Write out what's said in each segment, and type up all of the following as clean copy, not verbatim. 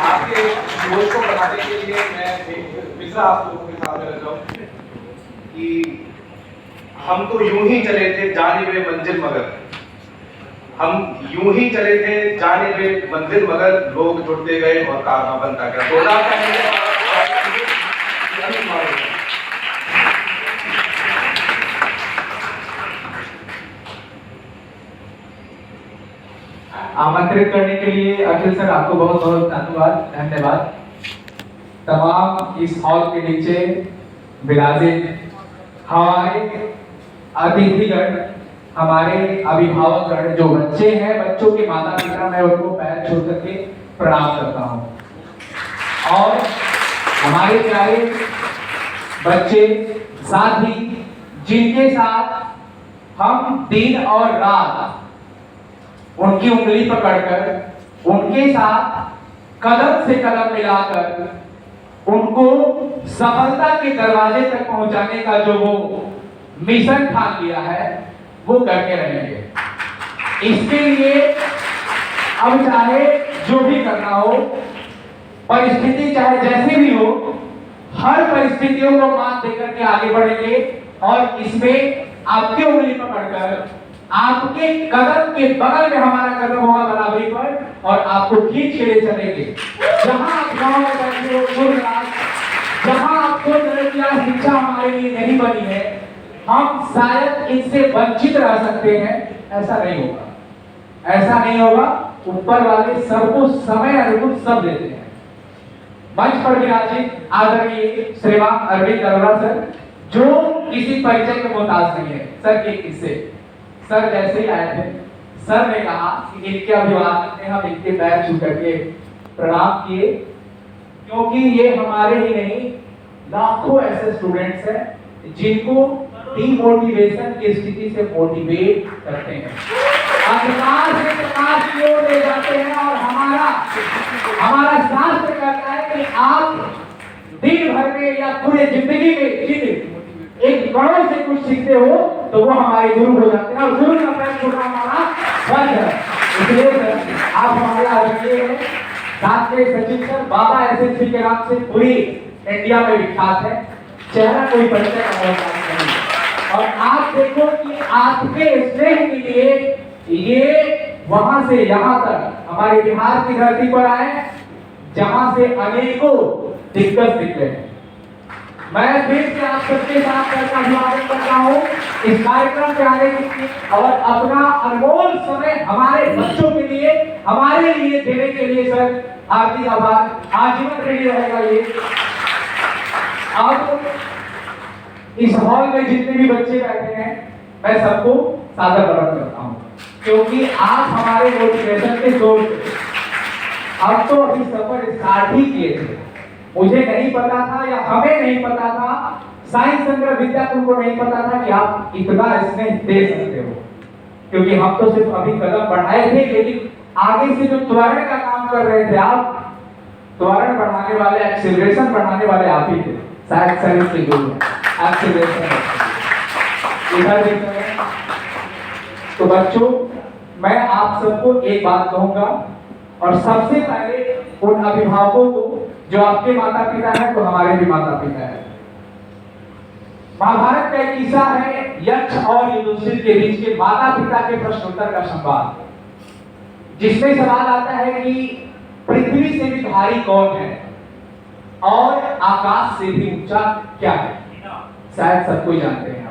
आपके बोझ को बढ़ाने के लिए मैं एक मिसरा आप लोगों के सामने रख रहा हूँ कि हम तो यूं ही चले थे जानिबे मंजिल मगर, हम यूं ही चले थे जानिबे मंजिल मगर, लोग जुड़ते गए और कारनामा बनता गया। 2000 का आमंत्रित करने के लिए अखिल सर आपको बहुत बहुत धन्यवाद। तमाम इस हॉल के नीचे विराजित हमारे अतिथिगण, हमारे अभिभावकगण, जो बच्चे हैं, बच्चों के माता पिता, मैं उनको पैर छू करके प्रणाम करता हूँ। और हमारे प्यारे बच्चे साथी, जिनके साथ हम दिन और रात उनकी उंगली पकड़कर, उनके साथ कदम से कदम मिलाकर उनको सफलता के दरवाजे तक पहुंचाने का जो वो मिशन ठान लिया है, वो करके रहेंगे। इसके लिए अब चाहे जो भी करना हो, परिस्थिति चाहे जैसी भी हो, हर परिस्थितियों को मात देकर के आगे बढ़ेंगे और इसमें आपकी उंगली पकड़कर आपके कदम के बगल में हमारा कदम होगा बराबरी पर, और आपको खींच के ले चलेंगे। जहां आप गांव में बैठे हो, जहां आपको शिक्षा हमारे लिए नहीं बनी है, हम शायद इनसे वंचित रह सकते हैं, ऐसा नहीं होगा, ऐसा नहीं होगा। ऊपर वाले सबको समय अनुकूल सब देते हैं। मंच पर विराजित आदरणीय श्रीमान अरविंद अरोड़ा सर, जो किसी परिचय के मोहताज नहीं है। सर के किस्से, सर जैसे ही आए थे, सर ने कहा कि इनके अभिवादन में हम इनके पैर छू करके प्रणाम किए, क्योंकि ये हमारे ही नहीं, लाखों ऐसे स्टूडेंट्स हैं जिनको डिमोटिवेशन की स्थिति से मोटिवेट करते हैं, अंधकार से प्रकाश की ओर ले जाते हैं। और हमारा शास्त्र कहता है कि आप दिन भर में या पूरे जिंदगी में एक कड़ों से कुछ सीखते हो तो वो हमारे गुरु हो जाते हैं, और गुरु का पैर छूना हमारा फर्ज है। इसलिए आप हमारे आदरणीय हैं। साथ में सचिन सर, बाबा एसएससी के नाम से पूरी इंडिया में विख्यात है, चेहरा कोई परिचय का मोहताज नहीं। और आप देखो कि आपके स्नेह के लिए ये वहां से यहाँ तक हमारे बिहार की धरती पर आए, जहां से अनेकों दिग्गज निकले हैं। मैं फिर से आप सबके साथ अभिवादन करता हूँ इस कार्यक्रम के आने के लिए, और अपना अनमोल समय हमारे बच्चों के लिए, हमारे लिए देने के लिए सर हार्दिक आभार। आजीवन के लिए रहेगा ये। अब इस हॉल में जितने भी बच्चे बैठे हैं, मैं सबको सादर प्रणाम करता हूँ, क्योंकि आप हमारे मोटिवेशन के सोर्स थे। अब तो अभी सफर स्टार्ट ही किए थे। मुझे नहीं पता था, या हमें नहीं पता था, साइंस संग्रह विद्याकुल को नहीं पता था कि आप इतना इसमें दे सकते हो, क्योंकि हम तो सिर्फ अभी कदम बढ़ाए थे, लेकिन आगे से जो त्वरण का काम कर रहे थे आप, त्वरण बढ़ाने वाले, एक्सीलरेशन बढ़ाने वाले आप ही थे। शायद सर्विस के गुरु एक्सीलरेशन। इधर देख रहे हैं तो बच्चों, मैं आप सबको एक बात कहूंगा, और सबसे पहले उन अभिभावकों को जो आपके माता पिता हैं, तो हमारे भी माता पिता हैं। महाभारत का एक किस्सा है, यक्ष और युधिष्ठिर के बीच के माता पिता के प्रश्नोत्तर का संवाद, जिसमें सवाल आता है कि पृथ्वी से भी भारी कौन है और आकाश से भी ऊंचा क्या है। शायद सब कोई जानते हैं।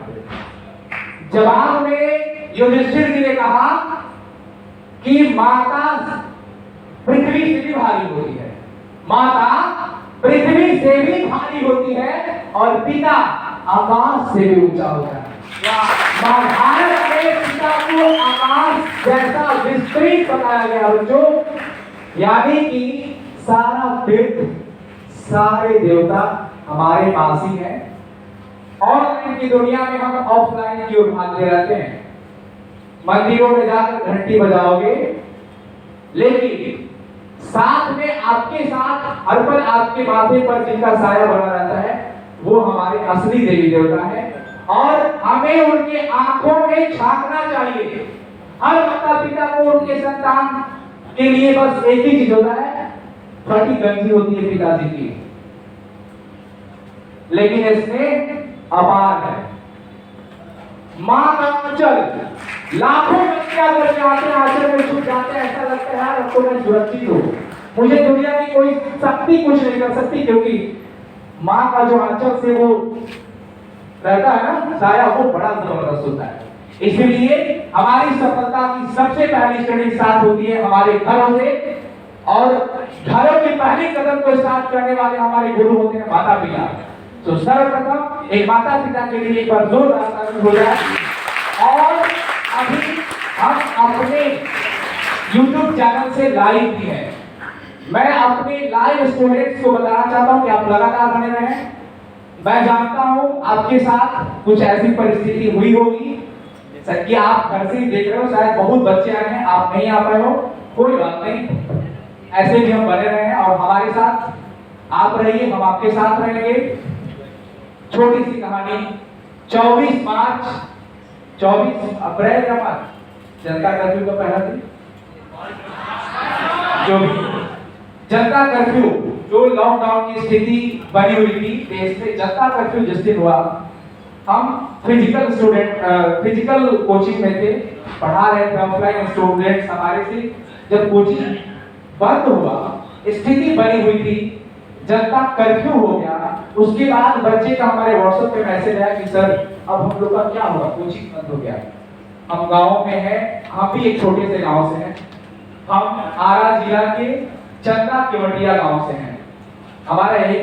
जवाब में युधिष्ठिर जी ने कहा कि माता पृथ्वी से भी भारी होती है, माता पृथ्वी से भी भारी होती है, और पिता आकाश से भी ऊंचा होता है। महाभारत में पिता को आकाश जैसा विस्तृत बताया गया बच्चों, यानी कि सारा तीर्थ, सारे देवता हमारे पास ही हैं। ऑनलाइन की दुनिया में हम ऑफलाइन की ओर भागते रहते हैं। मंदिरों में जाकर घंटी बजाओगे, लेकिन साथ में आपके साथ हर पल आपके माथे पर जिनका साया बना रहता है, वो हमारे असली देवी देवता है, और हमें उनके आंखों में झांकना चाहिए। हर माता पिता को उनके संतान के लिए बस एक ही चीज होता है, फटी गंजी होती है पिताजी की, लेकिन इसमें अपार है। मां का आंचल, लाखों बच्चे अगर जाते आंचल में छूट जाते हैं, ऐसा लगता है यार अब तो मैं सुरक्षित हूं, मुझे दुनिया की कोई शक्ति कुछ नहीं कर सकती, क्योंकि मां का जो आंचल से वो रहता है ना साया, वो बड़ा जबरदस्त होता है। इसलिए हमारी सफलता की सबसे पहली श्रेणी स्टार्ट होती है हमारे घरों से, और घरों के पहले कदम को स्टार्ट करने वाले हमारे गुरु होते हैं माता पिता। तो सर्वप्रथम एक माता पिता के लिए एक बार जोरदार ताली हो जाए। और अभी हम अपने YouTube चैनल से लाइव भी हैं। मैं अपने लाइव स्टूडेंट्स को बताना चाहता हूं कि आप लगातार बने रहें। मैं जानता हूं आपके साथ कुछ ऐसी परिस्थिति हुई होगी कि आप घर से ही देख रहे हो, शायद बहुत बच्चे आए हैं, आप नहीं आ पाए हो, कोई बात नहीं, ऐसे भी हम बने रहे हैं और हमारे साथ आप रहिए, हम आपके साथ रहेंगे। छोटी सी कहानी, 24 अप्रैल या मार्च जनता कर्फ्यू का पहला दिन, जो भी जनता कर्फ्यू, जो लॉकडाउन की स्थिति बनी हुई थी देश में, जनता कर्फ्यू जिस दिन हुआ, हम फिजिकल कोचिंग में थे, पढ़ा रहे थे, ऑफलाइन स्टूडेंट्स हमारे से। जब कोचिंग बंद हुआ, स्थिति बनी हुई थी, जनता कर्फ्यू हो गया, उसके बाद बच्चे का हमारे व्हाट्सएप पे मैसेज आया कि सर अब हम लोग का क्या होगा, कोचिंग बंद हो गया। हम गांव में हैं, हम भी एक छोटे से गांव से हैं, हम आरा जिला के चंदा केवटिया गांव से हैं। हमारा यही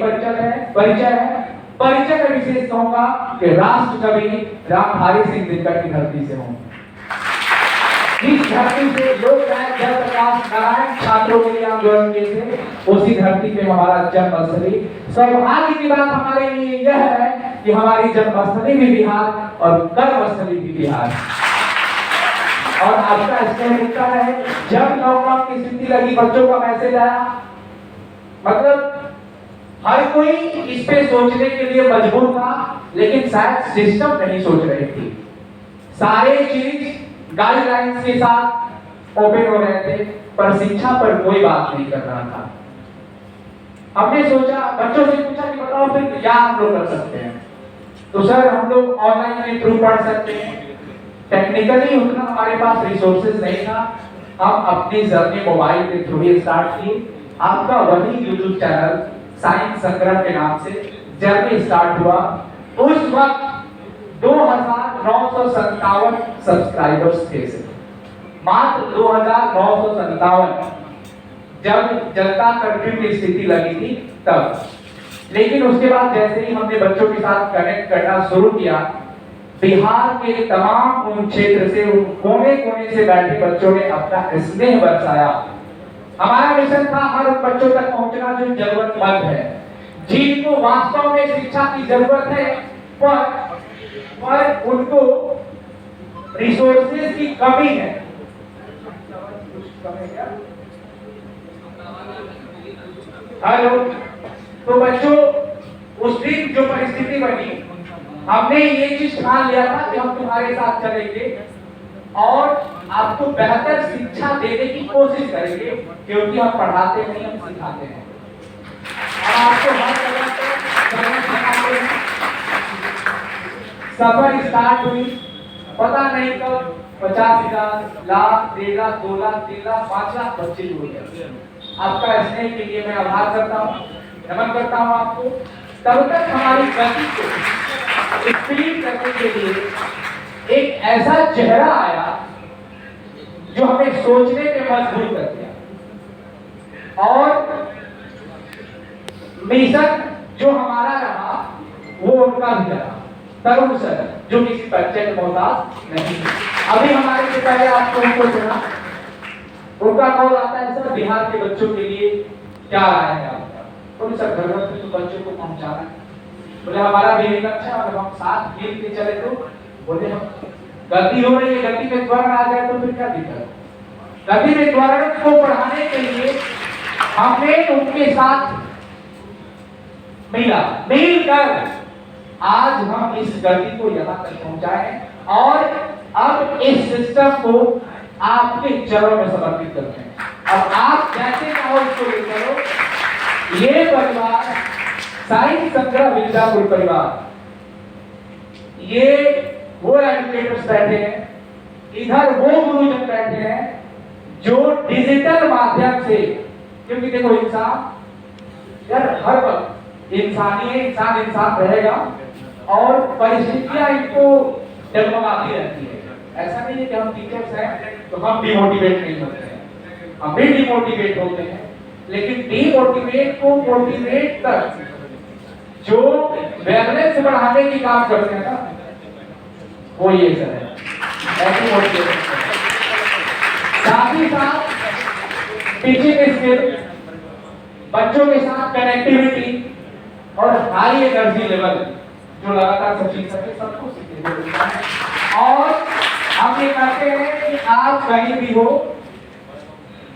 परिचय में विशेष कहूंगा कि राष्ट्र कवि रामधारी सिंह दिनकर की धरती से हूं। जिस धरती से लोग जयप्रकाश नारायण छात्रों के लिए आंदोलन किए थे, उसी धरती पे हमारा जन्मस्थली। सौभाग्य की बात हमारे लिए यह है कि हमारी जन्मस्थली भी बिहार और कर्मस्थली भी बिहार। और आपका इसमें लिखा है, जब लॉकडाउन की स्थिति लगी, बच्चों का मैसेज आया, मतलब हर कोई इस पे सोचने के लिए मजबूर था, लेकिन शायद सिस्टम नहीं सोच रही थी। सारे चीज गाइडलाइंस के साथ ओपन हो रहे थे, पर शिक्षा पर कोई बात नहीं कर रहा था। हमने सोचा, बच्चों से पूछा कि बताओ फिर क्या हम लोग कर सकते हैं। तो सर हम लोग ऑनलाइन के थ्रू पढ़ सकते हैं, टेक्निकली उतना हमारे पास रिसोर्सेज नहीं था, हम अपनी जर्नी मोबाइल के थ्रू ही स्टार्ट की। आपका वही YouTube चैनल साइंस संग्रह के नाम से जर्नी स्टार्ट हुआ। उस वक्त 2957 सब्सक्राइबर्स थे, मात्र 2957, जब जनता कर्फ्यू की स्थिति लगी थी तब। लेकिन उसके बाद जैसे ही हमने बच्चों के साथ कनेक्ट करना शुरू किया, बिहार के तमाम उन क्षेत्र से, उन कोने कोने से बैठे बच्चों ने अपना स्नेह बरसाया। हमारा मिशन था हर बच्चों तक पहुंचना जो जरूरतमंद है, जिनको वास्तव में शिक्षा की जरूरत है, पर उनको रिसोर्सेज की कमी है। हेलो, तो बच्चों उस दिन जो परिस्थिति बनी, हमने ये चीज ठान लिया था कि हम तुम्हारे साथ चलेंगे और आपको बेहतर शिक्षा देने की कोशिश करेंगे, क्योंकि हम पढ़ाते नहीं, हम सिखाते हैं। और आपको हर जगह पे सफर स्टार्ट हुई, पता नहीं कब 50,000, लाख, 1.5 लाख, 2 लाख, 3 लाख, 5 लाख बच्चे जुड़ गए। आपका स्नेह के लिए मैं आभार करता हूँ, नमन करता हूँ आपको। तब तक हमारी गति को स्पीड करने के लिए एक ऐसा चेहरा आया जो हमें सोचने पे मजबूर कर दिया। और मिशन जो हमारा रहा वो उनका भी रहा, तरुण सर, जो किसी परिचय के मोहताज नहीं। अभी हमारे से पहले आपको उनको सुना, उनका कॉल आता है, सर बिहार के बच्चों के लिए क्या राय है आपका? तो सर घर घर तो बच्चों को पहुंचाना है। बोले हमारा भी लक्ष्य है, अगर हम साथ मिल के चले तो। बोले हम गलती हो रही है, गलती में त्वरण आ जाए तो फिर क्या दिक्कत? गलती में त्वरण को बढ़ाने के लिए हमने उनके साथ मिलकर आज हम इस गलती को यहाँ तक पहुंचाए और अब इस सिस्टम को आपके चरणों में समर्पित करते हैं। अब आप जैसे कहो उसको ले चलो। ये परिवार साई संग्रह विद्यापुर परिवार, ये वो एजुकेटर्स बैठे हैं, इधर वो गुरुजन बैठे हैं जो डिजिटल माध्यम से, क्योंकि देखो इंसान यार हर वक्त इंसान रहेगा और परिस्थितियां इनको डगमगाती रहती है। ऐसा नहीं है कि हम टीचर्स हैं तो हम डिमोटिवेट नहीं होते हैं, हम भी डिमोटिवेट होते हैं, लेकिन डिमोटिवेट को मोटिवेट कर जो बैलेंस बढ़ाने की काम करते हैं ना, वो ये सर है, ऐसी मोटिवेट। साथ ही साथ टीचिंग स्किल, बच्चों के साथ कनेक्टिविटी और हाई एनर्जी लेवल जो लगातार सबको सीखने और हम ये कहते हैं कि आप कहीं भी हो,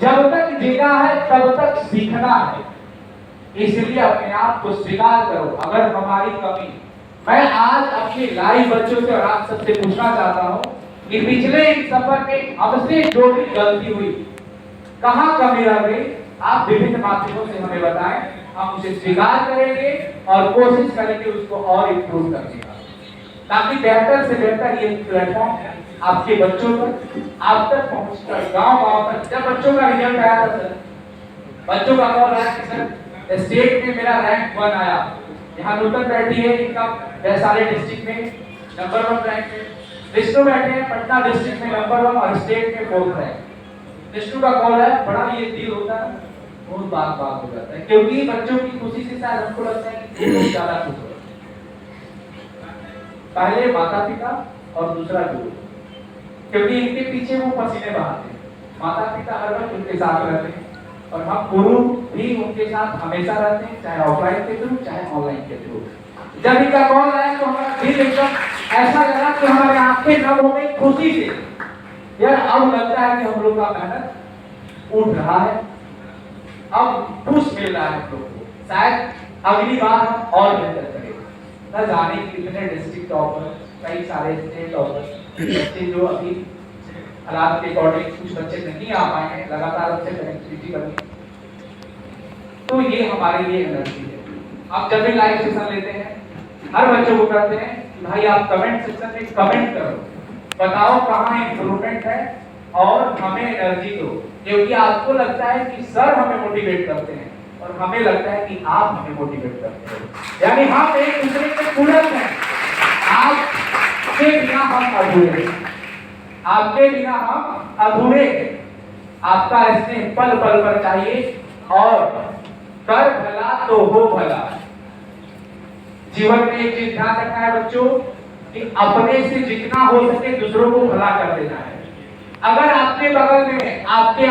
जब तक जीना है तब तक सीखना है, इसलिए अपने आप को स्वीकार करो। अगर हमारी कमी, मैं आज अपने लाइव बच्चों से और आप सबसे पूछना चाहता हूं कि पिछले इस सफर में हमसे जो भी गलती हुई, कहां कमी रह गई, आप विभिन्न माध्यमों से हमें बताएं, हम उसे स्वीकार करेंगे और कोशिश करेंगे उसको और इम्प्रूव करने का, ताकि बेहतर से बेहतर ये प्लेटफॉर्म आपके बच्चों तक, आप तक पहुंचकर गांव तक। जब बच्चों का रिजल्ट आया था सर, बच्चों का कॉल आया कि सर स्टेट में मेरा रैंक 1 आया, यहाँ नूतन बैठी है इनका वैशाली डिस्ट्रिक्ट में नंबर 1 रैंक में, विष्णु बैठे हैं पटना डिस्ट्रिक्ट में नंबर 1 और स्टेट में 4th रैंक। विष्णु का कॉल है, बड़ा ये दिल होता है, बहुत बात हो जाता है, क्योंकि बच्चों की खुशी से शायद हमको लगता है कि बहुत ज्यादा खुश हो। पहले माता पिता और दूसरा गुरु, क्योंकि इनके पीछे वो पसीने बहाते हैं। माता पिता हर वक्त उनके साथ रहते हैं और हम गुरु भी उनके साथ हमेशा रहते हैं, चाहे ऑफलाइन के थ्रू चाहे ऑनलाइन के थ्रू। जब इनका कॉल आया तो हमारा दिल एकदम ऐसा लगा कि हमारे आंखें नम हो गई खुशी से। यार अब लगता है कि हम लोग का मेहनत उठ रहा है, अब पुश मिल रहा है हम लोग को, शायद अगली बार हम और बेहतर करेंगे। न जाने कितने डिस्ट्रिक्ट टॉपर, कई सारे स्टेट टॉपर बच्चे जो अभी हालात के अकॉर्डिंग कुछ बच्चे नहीं आ पाए हैं, लगातार उनसे कनेक्टिविटी करनी, तो ये हमारे लिए एनर्जी है। आप जब भी लाइव सेशन लेते हैं हर बच्चों को कहते हैं कि भाई आप कमेंट सेक्शन में कमेंट करो, बताओ कहाँ इम्प्रूवमेंट है और हमें एनर्जी दो, क्योंकि आपको लगता है कि सर हमें मोटिवेट करते हैं और हमें लगता है कि आप हमें मोटिवेट करते हैं, यानी हम एक दूसरे के पूरक हैं। आपके बिना हम अधूरे हैं, आपके बिना हम अधूरे हैं। आपका स्नेह पल पल पर चाहिए और कर भला तो हो भला। जीवन में एक चीज ध्यान रखना है बच्चों कि अपने से जितना हो सके दूसरों को भला कर देना है। अगर आपके बगल में आपके